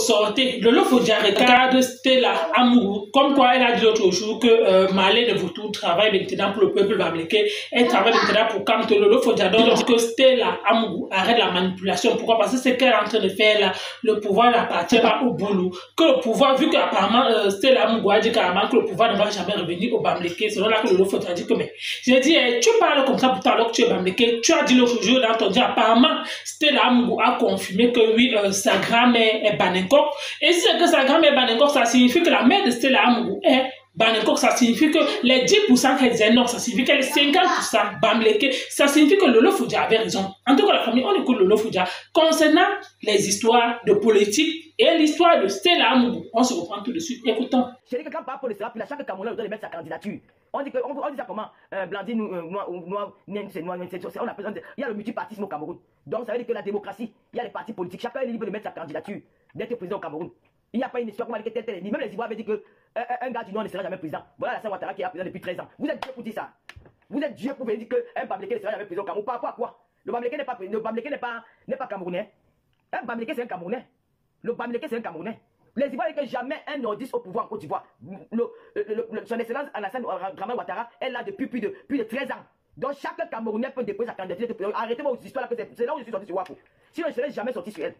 sortez. Lolo Fodja regarde Stella Amourou, comme quoi elle a dit l'autre jour que Malé de Vautour travaille maintenant pour le peuple bamileke. Elle travaille maintenant pour Kamto. Lolo Fodja donc dit que Stella Amourou arrête la manipulation. Pourquoi? Parce que ce qu'elle est en train de faire là, le pouvoir n'appartient pas au boulot. Que le pouvoir, vu qu'apparemment Stella Amourou a dit carrément que le pouvoir ne va jamais revenir au bamileke, selon là que Lolo Fodja dit que mais. J'ai dit, tu parles comme ça pour toi alors que tu es bamileke. Tu as dit l'autre jour dans ton dit apparemment Stella Amourou a confirmé que oui, sa grand-mère est Banenkok. Et si c'est que sa grand-mère est Banenkok, ça signifie que la mère de Stella Amourou est Banenkok. Ça signifie que les 10% qu'elle disait non, ça signifie qu'elle est 50% Bamileke. Ça signifie que Lolo Fodja avait raison. En tout cas, la famille, on écoute Lolo Fodja. Concernant les histoires de politique et l'histoire de Stella Amourou, on se reprend tout de suite. Écoutons. Je dis que quand par rapport à puis chaque Camerounais doit mettre sa candidature. On dit ça comment Blandine, on a besoin de, il y a le multipartisme au Cameroun. Donc ça veut dire que la démocratie, il y a les partis politiques. Chacun est libre de mettre sa candidature d'être président au Cameroun. Il n'y a pas une histoire comme elle était telle. Même les Ivoiriens avaient dit qu'un gars du Nord ne sera jamais président. Voilà la Ouattara qui est président depuis 13 ans. Vous êtes Dieu pour dire ça. Vous êtes Dieu pour dire qu'un Bamileke ne sera jamais président au Cameroun. Par rapport à quoi? Le Bamileke n'est pas Camerounais. Un Bamileke c'est un Camerounais. Le Bamileke c'est un Camerounais. Les Ivoiriens que jamais un nordiste au pouvoir en Côte d'Ivoire. Son excellence Alassane Dramane Ouattara est là depuis plus de 13 ans. Donc chaque Camerounais peut déposer sa candidature. Arrêtez-moi aux histoires là, c'est là où je suis sorti sur Wafo. Sinon je ne serais jamais sorti sur elle.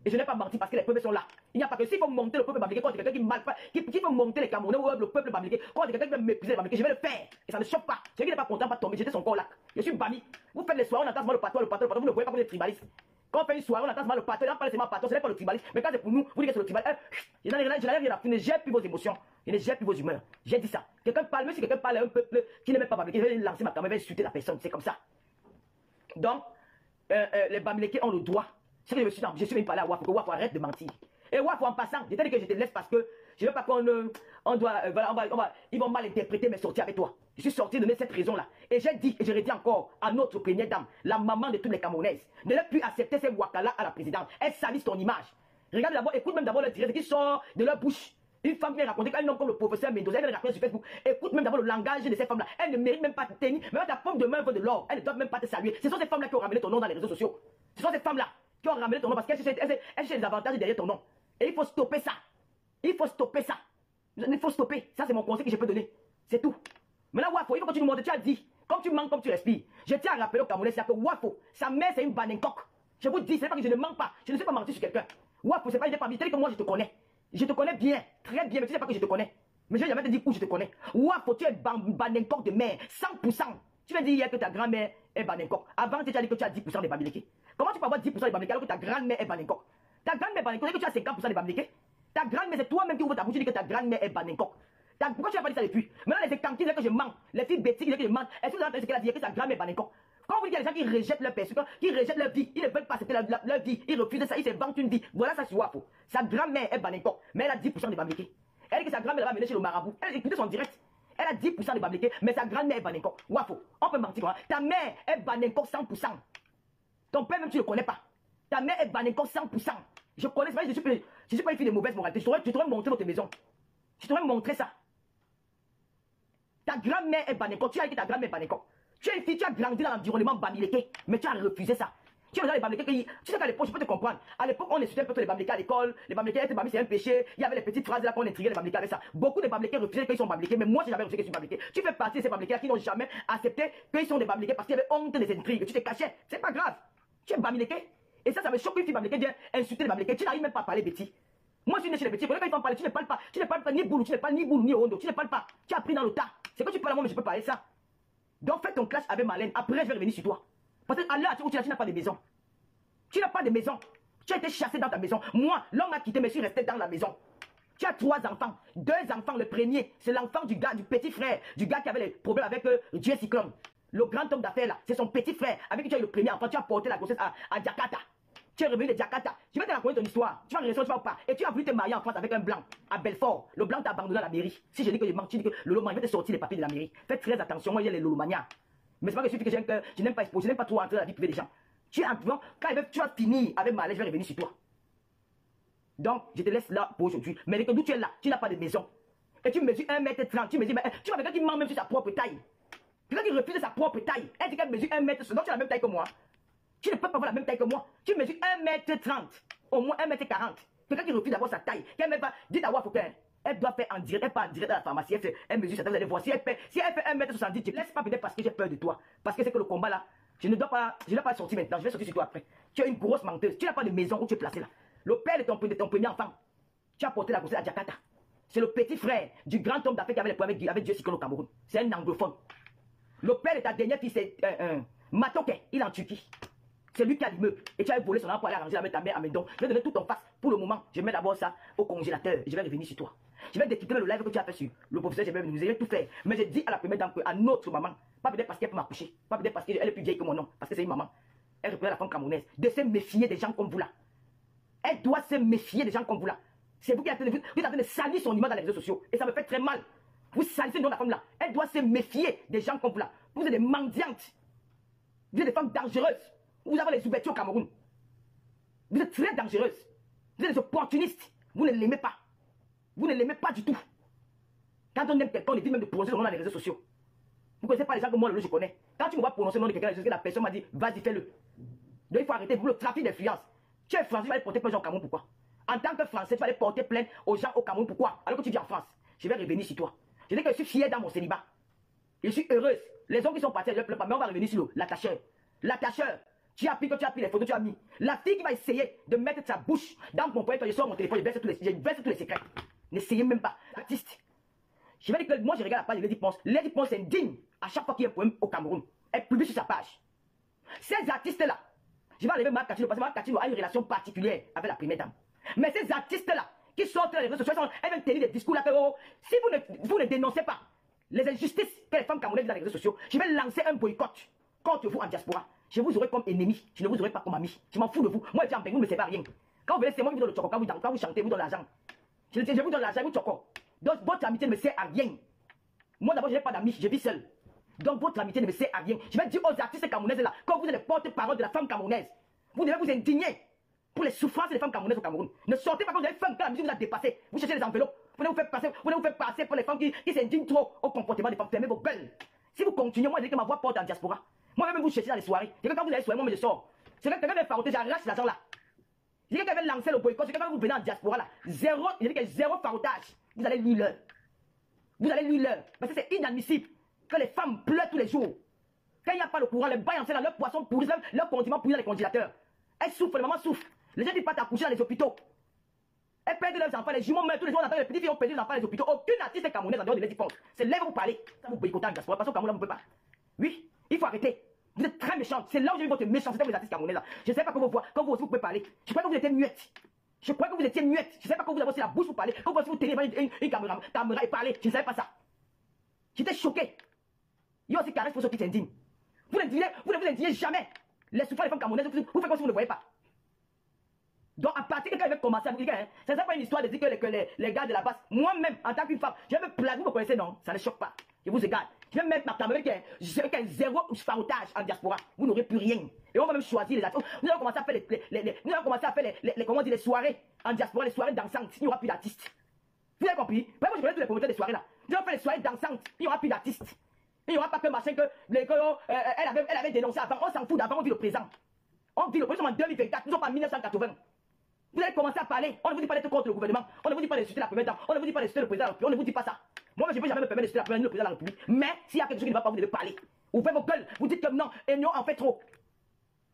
Et je n'ai pas menti parce que les peuples sont là. Il n'y a pas que s'il faut monter le peuple bamileke contre quelqu'un qui veut monter les Camerounais ou le peuple bamileke contre quelqu'un qui veut mépriser les bamileke, je vais le faire. Et ça ne choque pas. Celui qui n'est pas content va tomber, j'étais son corps là. Je suis bami. Vous faites les soirées, on entend le patron, vous ne voyez pas comme des tribalistes. Quand on fait une soirée, on entend le patron, on parle seulement patron, ce n'est pas le tribalisme. Mais quand c'est pour nous, vous dites que c'est le tribalisme. Je n'ai rien à faire, ne gère plus vos émotions, je ne gère plus vos humeurs. J'ai dit ça. Quelqu'un parle, même si quelqu'un parle à un peuple qui n'aime pas bamileke, je vais lancer ma caméra, je vais insulter la personne, c'est comme ça. Donc, les bamileke ont le droit. C'est que je suis même parlé à Wafo, que Wafo arrête de mentir. Et Wafo en passant, j'ai dit que je te laisse parce que je ne veux pas qu'on ils vont mal interpréter mes sorties avec toi. Je suis sorti de donner cette raison-là. Et j'ai dit, et je redis encore à notre première dame, la maman de toutes les Camerounaises, ne l'a plus accepter ces Wakala à la présidence. Elle salisse ton image. Regarde d'abord, écoute même d'abord le direct qui sort de leur bouche. Une femme vient raconter qu'un homme comme le professeur Mendoza, elle vient raconter sur Facebook. Écoute même d'abord le langage de ces femmes-là. Elles ne méritent même pas de tenir, même ta pomme de main veut de l'or. Elles ne doivent même pas te saluer. Ce sont ces femmes-là qui ont ramené ton nom dans les réseaux sociaux. Ce sont ces femmes-là qui ont ramené ton nom parce qu'elles cherchent des avantages derrière ton nom. Et il faut stopper ça. Il faut stopper ça. Il faut stopper. Ça, c'est mon conseil que je peux donner. C'est tout. Maintenant, Wafo, il faut que tu nous montres. Tu as dit, comme tu manques, comme tu respires. Je tiens à rappeler au Camerounais, c'est que Wafo, sa mère, c'est une Banenkok. Je vous dis, c'est pas que je ne manque pas. Je ne sais pas mentir sur quelqu'un. Wafo, c'est pas une famille. C'est que moi, je te connais. Je te connais bien, très bien, mais tu sais pas que je te connais. Mais je vais jamais te dire où je te connais. Wafo, tu es Banenkok de mère, 100%. Tu vas dire hier que ta grand-mère est Banenkok. Avant, tu as dit que tu as 10% des Bamileke. Comment tu peux avoir 10% des Bamileke alors que ta grand-mère est Banenkok? Ta grand-mère est Banenkok, que tu as 50% des Bamileke. Ta grand-mère, c'est toi-même qui ouvre ta bouche et dis que ta grand-mère est Banenkok. Pourquoi tu n'as pas dit ça depuis? Maintenant, les écanquis disent que je mens. Les filles bêtises disent que je mens. Est-ce que vous entendez ce qu'elle a dit? Que sa grand-mère est Banenkok. Quand vous dites qu'il y a des gens qui rejettent leur personne, qui rejettent leur vie, ils ne veulent pas accepter leur vie, ils refusent ça, ils s'inventent une vie. Voilà ça sur Wafo. Sa grand-mère est Banenkok, mais elle a 10% des Bamileke. Elle dit que sa grand-mère va venir chez le marabout. Elle écoutez son direct. Elle a 10% des Bamileke, mais sa grand-mère est Banenkok. Wafo, on peut mentir. Ta mère est Banenkok 100%. Ton père même tu ne le connais pas. Ta mère est Banenkok 100%. Je connais, je suis pas une fille de mauvaise moralité. Je t'aurais montré votre maison. Je t'aurais montré ça. Ta grand-mère est Banenkok. Tu as dit que ta grand-mère est Banenkok. Tu es une fille, tu as grandi dans l'environnement bamileke, mais tu as refusé ça. Tu es dans les bamileke, tu sais qu'à l'époque, je peux te comprendre. À l'époque, on insultait un peu les bamileke à l'école. Les bamileke étaient bamileke, c'est un péché. Il y avait les petites phrases là qu'on intriguait les bamileke avec ça. Beaucoup de bamileke refusaient qu'ils sont bamileke, mais moi, j'ai jamais refusé qu'ils sont bamileke. Tu fais partie de ces bamileke qui n'ont jamais accepté qu'ils sont des bamileke parce qu'il y avait honte des intrigues. Tu te cachais. C'est pas grave. Tu es bamileke. Et ça me choque une fille bamileke de insulter les bamileke. Tu n'arrives même pas à parler petit. Moi, je suis né chez les petits. Quand ils t'en parlent, tu ne parles pas. Tu ne parles pas ni boulou, tu ne parles ni boulou, ni hondo. Tu ne parles pas. Tu as pris dans le tas. C'est quand tu parles à moi, mais je peux parler ça. Donc fais ton clash avec Marlène. Après, je vais revenir sur toi. Parce qu'à l'heure où tu n'as pas de maison. Tu n'as pas de maison. Tu as été chassé dans ta maison. Moi, l'homme m'a quitté, mais je suis resté dans la maison. Tu as 3 enfants. 2 enfants. Le premier, c'est l'enfant du gars, du petit frère. Du gars qui avait les problèmes avec Dieu Cyclone. Le grand homme d'affaires là. C'est son petit frère. Avec qui tu as eu le premier enfant. Tu as porté la grossesse à Jakarta. Tu es revenu de Jakarta. Je vais te raconter ton histoire. Tu vas rester, tu vas pas. Et tu as voulu te marier en France avec un blanc, à Belfort. Le blanc t'a abandonné à la mairie. Si je dis que je mens, tu dis que Lolo, je vais te sortir les papiers de la mairie. Faites très attention, moi, il y a les Lolomania. Mais c'est pas que je suis que j'ai un cœur, je n'aime pas exposer, je n'aime pas trop entrer dans la vie privée des gens. Tu es en quand tu vas finir avec Malais, je vais revenir sur toi. Donc, je te laisse là pour aujourd'hui. Mais d'où tu es là, tu n'as pas de maison. Et tu mesures 1m30, tu mesures, tu vois quelqu'un qui ment même sur sa propre taille. Quelqu'un qui refuse sa propre taille. Elle dit qu'elle mesure 1m, donc tu as la même taille que moi. Tu ne peux pas avoir la même taille que moi. Tu mesures 1m30, au moins 1m40. Quelqu'un qui refuse d'avoir sa taille, qui n'aime même pas, dites à Wafokin, elle doit faire en direct, elle part en direct à la pharmacie, elle mesure sa taille, vous allez voir. Si elle fait 1m70, tu ne laisses pas peut-être parce que j'ai peur de toi. Parce que c'est que le combat là, je ne dois pas sortir maintenant, je vais sortir sur toi après. Tu es une grosse menteuse, tu n'as pas de maison où tu es placé là. Le père de ton premier enfant, tu as porté la grossesse à Jakarta. C'est le petit frère du grand homme d'Afrique qui avait les problèmes avec Dieu Sikon au Cameroun. C'est un anglophone. Le père de ta dernière fille, c'est Matoke, il est en Turquie. C'est lui qui a l'immeuble. Et tu as volé son argent pour aller arranger avec ta mère à Mendon. Je vais donner tout en face. Pour le moment, je mets d'abord ça au congélateur. Je vais revenir sur toi. Je vais décrypter le live que tu as fait sur le professeur. Je vais venir tout faire. Mais je dis à la première dame qu'à notre maman, pas peut-être parce qu'elle peut m'accoucher, pas peut-être parce qu'elle est plus vieille que mon nom, parce que c'est une maman. Elle représente la femme camerounaise. De se méfier des gens comme vous là. Elle doit se méfier des gens comme vous là. C'est vous qui êtes en train de salir son image dans les réseaux sociaux. Et ça me fait très mal. Vous salissez le nom de la femme là. Elle doit se méfier des gens comme vous là. Vous êtes des mendiantes. Vous êtes des femmes dangereuses. Vous avez les ouvertures au Cameroun. Vous êtes très dangereuses. Vous êtes des opportunistes. Vous ne l'aimez pas. Vous ne l'aimez pas du tout. Quand on aime quelqu'un, on évite même de prononcer le nom dans les réseaux sociaux. Vous ne connaissez pas les gens que moi, je connais. Quand tu me vois prononcer le nom de quelqu'un, la personne m'a dit, vas-y, fais-le. Donc il faut arrêter. Vous, le trafic d'influence. Tu es français, tu vas aller porter plainte aux gens au Cameroun, pourquoi? En tant que français, tu vas aller porter plainte aux gens au Cameroun, pourquoi? Alors que tu vis en France. Je vais revenir sur toi. Je dis que je suis fière dans mon célibat. Je suis heureuse. Les hommes qui sont partis, je ne pleure pas. Mais on va revenir sur l'attacheur. L'attacheur. Tu as pris les photos, tu as mis. La fille qui va essayer de mettre sa bouche dans mon poignet, je sors mon téléphone, je verse tous les secrets. N'essayez même pas. L'artiste. Je vais dire que moi, je regarde la page de Lady Ponce. Lady Ponce est indigne à chaque fois qu'il y a un problème au Cameroun. Elle publie sur sa page. Ces artistes-là, je vais enlever Marc Katilo parce que Marc Katilo a une relation particulière avec la première dame. Mais ces artistes-là, qui sortent dans les réseaux sociaux, elles viennent tenir des discours là que, oh, si vous ne dénoncez pas les injustices que les femmes camerounaises dans les réseaux sociaux, je vais lancer un boycott contre vous en diaspora. Je vous aurai comme ennemi, je ne vous aurai pas comme ami. Je m'en fous de vous. Moi, les gens, vous ne me savez pas rien. Quand vous venez, c'est moi qui vous donne le choco. Quand vous chantez, vous donne l'argent. Je vous donne l'argent, vous choco. Donc, votre amitié ne me sert à rien. Moi, d'abord, je n'ai pas d'amis, je vis seul. Donc, votre amitié ne me sert à rien. Je vais dire aux artistes camerounaises là, quand vous êtes les porte-parole de la femme camerounaise, vous devez vous indigner pour les souffrances des femmes camerounaises au Cameroun. Ne sortez pas quand vous avez faim, quand la musique vous a dépassé. Vous cherchez les enveloppes. Vous allez vous faire passer pour les femmes qui s'indignent trop au comportement des femmes. Fermez vos gueules. Si vous continuez, moi, je dis que ma voix porte en diaspora. Moi-même, vous cherchez dans les soirées. C'est que quand vous allez soirée, moi, je sors. C'est que quelqu'un va faroter, j'arrache l'argent là. C'est que quelqu'un va lancer le boycott. C'est que quand vous venez en diaspora là, je dis que zéro farotage. Vous allez lui l'heure. Vous allez lui l'heure. Parce que c'est inadmissible que les femmes pleurent tous les jours. Quand il n'y a pas le courant, les bails en dans leurs poissons pourris, leurs condiments pourris dans les congélateurs. Elles souffrent, les mamans souffrent. Les gens qui partent accoucher dans les hôpitaux. Elles perdent leurs enfants, les jumeaux meurent tous les jours, on attend les petits filles ont perdu leurs enfants dans les hôpitaux. Aucune artiste camerounaise en dehors de Lady Ponce. C'est là où vous parlez. Ça vous boycottez en diaspora, parce qu'au Cameroun, on ne peut pas. Oui, il faut arrêter. Vous êtes très méchante. C'est là où j'ai vu votre méchanceté pour les artistes camerounais là. Je ne sais pas comment vous aussi vous pouvez parler. Je crois que vous étiez muette. Je crois que vous étiez muette. Je ne sais pas comment vous avez aussi la bouche pour parler. Comment vous tenez une caméra et parler. Je ne savais pas ça. J'étais choqué. Il y a aussi Caresse pour ceux qui s'indignent. Vous ne vous indignez jamais. Les souffrances des femmes camerounaises, vous faites comme si vous ne voyez pas. Donc, à partir de quand il va commencer à vous dire, hein, ça n'est pas une histoire de dire que les gars de la base, moi-même, en tant qu'une femme, je vais me plaindre, vous me connaissez, non? Ça ne choque pas. Je vous égale. Je vais mettre ma caméra avec un zéro farotage en diaspora. Vous n'aurez plus rien. Et on va même choisir les artistes. Nous allons commencer à faire les soirées en diaspora, les soirées dansantes. Il n'y aura plus d'artistes. Vous avez compris? Moi, je connais tous les promoteurs des soirées là. Nous allons faire les soirées dansantes. Il n'y aura plus d'artistes. Il n'y aura pas que machin que elle avait dénoncé avant. On s'en fout d'avant, on vit le présent. On vit le présent en 2024. Nous sommes pas en 1980. Vous allez commencer à parler. On ne vous dit pas d'être contre le gouvernement. On ne vous dit pas d'insulter la première dame. On ne vous dit pas d'insulter le président de la République. On ne vous dit pas ça. Moi, je ne peux jamais me permettre d'insulter le président de la République. Mais s'il y a quelque chose qui ne va pas, vous devez parler. Ouvrez vos gueules. Vous dites que non, Enyo en fait trop.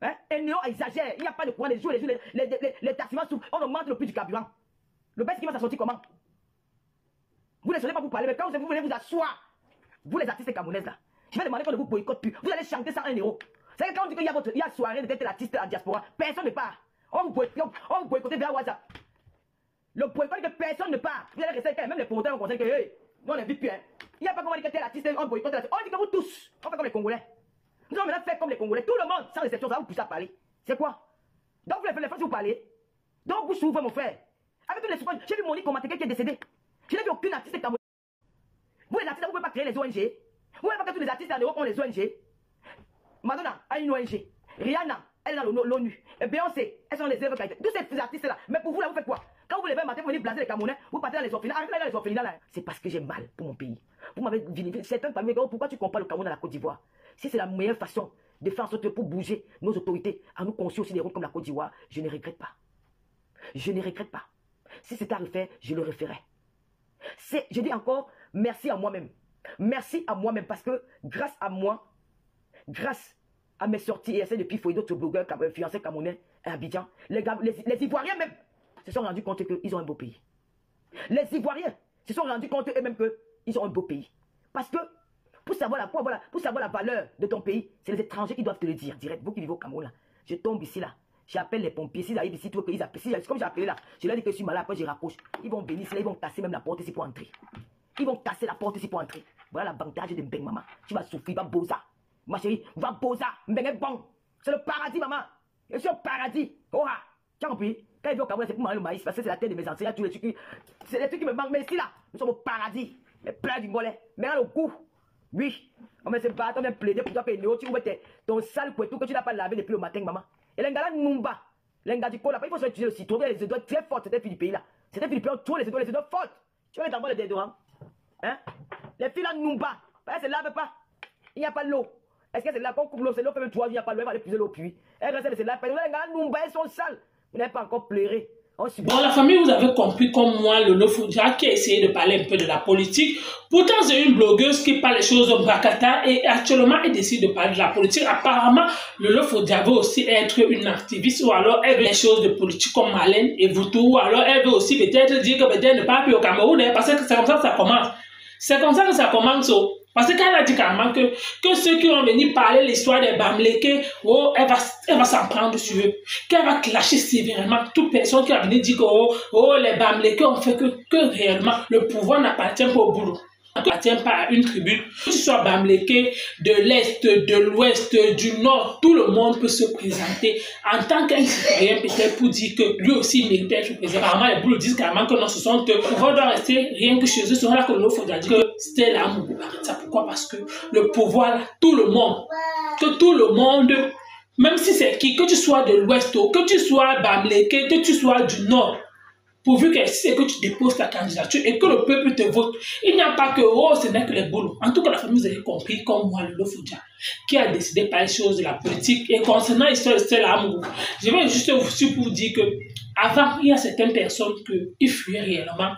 Hein? Enyo exagère. Il n'y a pas de courant. Les taximans souffrent. On augmente le prix du carburant. Le baisse qui va s'assortir comment? Vous ne savez pas vous parler. Mais quand vous venez vous asseoir, vous les artistes camerounaises là, je vais demander qu'on ne vous boycotte plus. Vous allez chanter ça 1 euro. C'est que quand on dit qu'il y a soirée de tel artiste en diaspora, personne ne part. On vous boycotte via WhatsApp. Le boycott que personne ne part. Vous allez rester quand même les promoteurs vont conseiller que hey, nous on n'invite plus. Hein. Il n'y a pas comment dire que tel artiste on boycotte. On dit que vous tous, on fait comme les Congolais. Nous allons maintenant faire comme les Congolais. Tout le monde, sans exception, ça va vous pousser à parler. C'est quoi? Donc vous les faites si vous parlez. Donc vous s'ouvrez mon frère. Avec tous les souffrances, j'ai vu Monique commenter quelqu'un qui est décédé. Je n'ai vu aucune artiste camerounaise. Vous les artistes, vous ne pouvez pas créer les ONG. Vous ne pouvez pas que tous les artistes en Europe ont les ONG. Madonna a une ONG. Rihanna, elle est dans l'ONU. Beyoncé, elles sont les œuvres qualité. Tous ces artistes-là. Mais pour vous, là, vous faites quoi? Quand vous levez un matin, vous venez blaser les Camerounais, vous partez dans les orphelinats. Arrêtez dans les orphelinats là. C'est parce que j'ai mal pour mon pays. Vous m'avez dit, certains parmi les pourquoi tu compares le Cameroun à la Côte d'Ivoire? Si c'est la meilleure façon de faire en sorte pour bouger nos autorités, à nous construire aussi des routes comme la Côte d'Ivoire, je ne regrette pas. Je ne regrette pas. Si c'était à refaire, je le referais. Je dis encore, merci à moi-même. Merci à moi-même parce que grâce à moi, grâce à mes sorties et à celles de Pifo et d'autres blogueurs, influenceurs camerounais à Abidjan, les Ivoiriens même se sont rendus compte qu'ils ont un beau pays. Les Ivoiriens se sont rendus compte eux-mêmes qu'ils ont un beau pays. Parce que pour savoir la valeur de ton pays, c'est les étrangers qui doivent te le dire direct. Vous qui vivez au Cameroun, là, je tombe ici, là, j'appelle les pompiers. S'ils arrivent ici, tu veux qu'ils appellent, comme j'ai appelé là, je leur dis que je suis malade, après je raccroche. Ils vont venir ici, là, ils vont casser même la porte ici pour entrer. Ils vont casser la porte ici pour entrer. Voilà l'avantage de Mbeng, maman. Tu vas souffrir, va bosa. Ma chérie, va bosa. Mbeng est bon. C'est le paradis, maman. Je suis au paradis. Oh ah. Tu as compris? Quand il vient au Cameroun, c'est pour manger le maïs, parce que c'est la terre de mes ancêtres. C'est des trucs qui me manquent. Mais ici, là, nous sommes au paradis. Les plats du mollet. Mais là, le goût. Oui. On va se battre, on va plaider pour toi que tu ouvres ton sale couetou que tu n'as pas lavé depuis le matin, maman. Et les gars là, Numba. Les gars du col, il faut se utiliser le citron. Les doigts très fortes, c'était filles du pays là. C'était filles du pays, on tourne les doigts fortes. Tu vas t'envoyer les déodorants. Hein? Les filles là, Numba. Elle ne se lave pas. Il n'y a pas l'eau. Est-ce que c'est là qu'on coupe l'eau? C'est l'eau fait même 3 jours, il n'y a pas l'eau. Elle va aller puiser l'eau puis. Elle reste, elle se lave pas. Les gars, Numba, elles sont sales. Vous n'avez pas encore pleuré. Bon, la famille, vous avez compris comme moi, Lolo Fodia, qui a essayé de parler un peu de la politique. Pourtant, c'est une blogueuse qui parle les choses au Brakata et actuellement, elle décide de parler de la politique. Apparemment, Lolo Fodia veut aussi être une activiste ou alors elle veut les choses de politique comme Marlène et Voutou ou alors elle veut aussi peut-être dire que peut-être ne pas plus au Cameroun parce que c'est comme ça que ça commence. C'est comme ça que ça commence. Parce que quand elle a dit carrément que ceux qui vont venir parler l'histoire des Bamileke, oh, elle va s'en prendre sur eux. Qu'elle va clasher sévèrement toute personne qui va venir dire que oh, les Bamileke ont fait que réellement le pouvoir n'appartient pas au boulot. N'appartient pas à une tribune. Que tu sois Bamileke, de l'Est, de l'Ouest, du Nord, tout le monde peut se présenter en tant qu'un citoyen peut-être pour dire que lui aussi mérite d'être président. Apparemment, les boulots disent carrément que non, ce sont eux. Le pouvoir doit rester rien que chez eux. C'est là que l'eau faudra dire que c'était là. Pourquoi? Parce que le pouvoir, tout le monde, même si c'est qui, que tu sois de l'Ouest, que tu sois Bamileke, que tu sois du Nord, pourvu que c'est que tu déposes ta candidature et que le peuple te vote, il n'y a pas que ce n'est que les boulots. En tout cas, la famille, vous avez compris, comme moi, Lolo Fodia, qui a décidé par les choses de la politique. Et concernant l'histoire de Stella Amourou, je vais juste vous dire que avant, il y a certaines personnes qui fuyaient réellement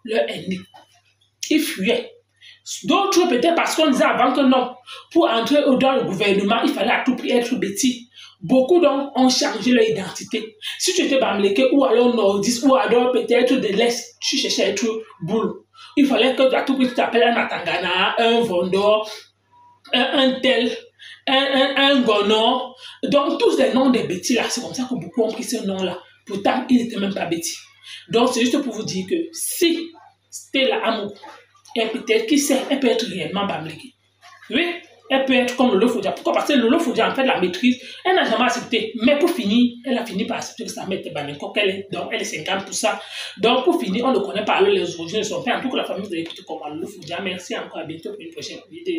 leur ennemi. Ils fuyaient. D'autres, peut-être parce qu'on disait avant que non, pour entrer dans le gouvernement, il fallait à tout prix être bêtis. Beaucoup donc ont changé leur identité. Si tu étais Bamileke ou alors nordiste ou alors peut-être de l'Est, tu cherchais à être boulot. Il fallait que à tout prix tu t'appelles un Atangana, un Vondor, un tel, un Gono. Donc tous les noms des bêtis là, c'est comme ça que beaucoup ont pris ce nom-là. Pourtant, ils n'étaient même pas bêtis. Donc c'est juste pour vous dire que si Stella Amourou, et peut-être, qui sait, elle peut être réellement Bamileke. Oui, elle peut être comme Lolo Fodia. Pourquoi? Parce que Lolo Fodia, en fait, la maîtrise, elle n'a jamais accepté. Mais pour finir, elle a fini par accepter que sa mère était Bamileke. Donc, elle est 50%. Donc, pour finir, on ne connaît pas les origines de son père. En tout cas, la famille de l'écoute comme Lolo Fodia. Merci encore, à bientôt pour une prochaine vidéo.